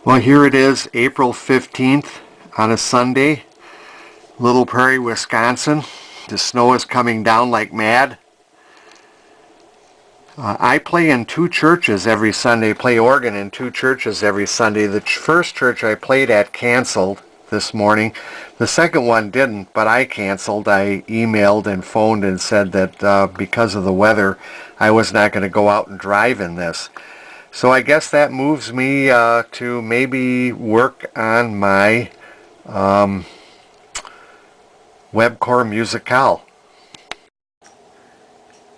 Well, here it is, April 15th on a Sunday, Little Prairie, Wisconsin. The snow is coming down like mad. I play in two churches every Sunday, play organ in two churches every Sunday. The first church I played at canceled this morning. The second one didn't, but I canceled. I emailed and phoned and said that because of the weather, I was not going to go out and drive in this. So I guess that moves me to maybe work on my Webcor Musicale.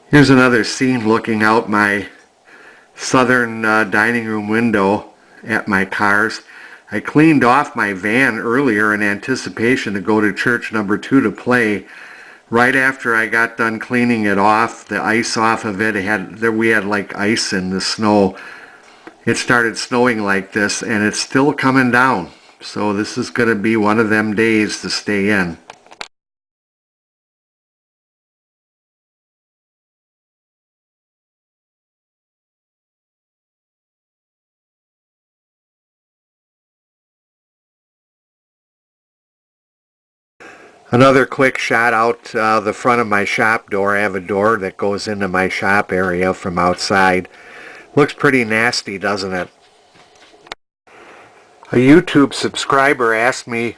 Here's another scene looking out my southern dining room window at my cars. I cleaned off my van earlier in anticipation to go to church number 2 to play. Right after I got done cleaning it off, the ice off of it, we had like ice in the snow. It started snowing like this, and it's still coming down. So this is going to be one of them days to stay in. Another quick shot out the front of my shop door. I have a door that goes into my shop area from outside. Looks pretty nasty, doesn't it? A YouTube subscriber asked me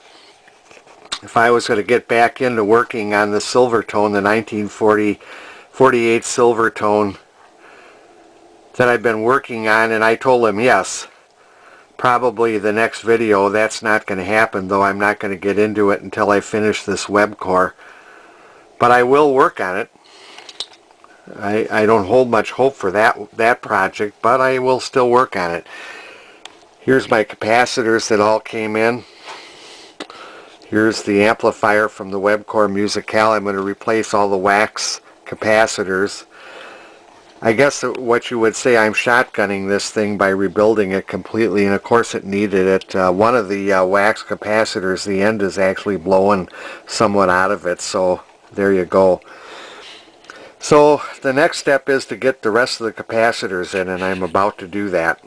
if I was going to get back into working on the Silvertone, the 1948 Silvertone that I've been working on, and I told him yes. Probably the next video. That's not going to happen, though I'm not going to get into it until I finish this Webcor. But I will work on it. I don't hold much hope for that project, but I will still work on it. Here's my capacitors that all came in. Here's the amplifier from the Webcor Musicale. I'm going to replace all the wax capacitors. I guess what you would say, I'm shotgunning this thing by rebuilding it completely, and of course it needed it. One of the wax capacitors, the end is actually blowing somewhat out of it, so there you go. So the next step is to get the rest of the capacitors in, and I'm about to do that.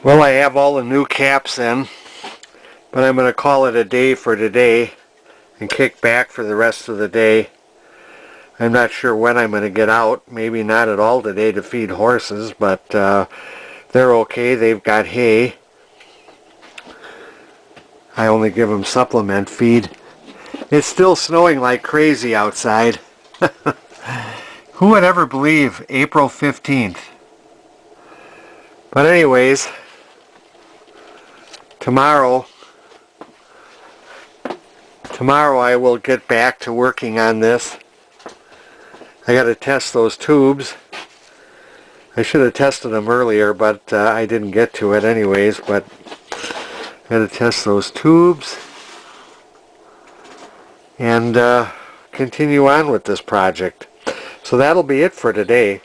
Well, I have all the new caps in, but I'm going to call it a day for today and kick back for the rest of the day. I'm not sure when I'm going to get out. Maybe not at all today to feed horses, but they're okay. They've got hay. I only give them supplement feed. It's still snowing like crazy outside. Who would ever believe April 15th? But anyways, tomorrow I will get back to working on this. I got to test those tubes. I should have tested them earlier, but I didn't get to it anyways. But I got to test those tubes and continue on with this project. So that'll be it for today.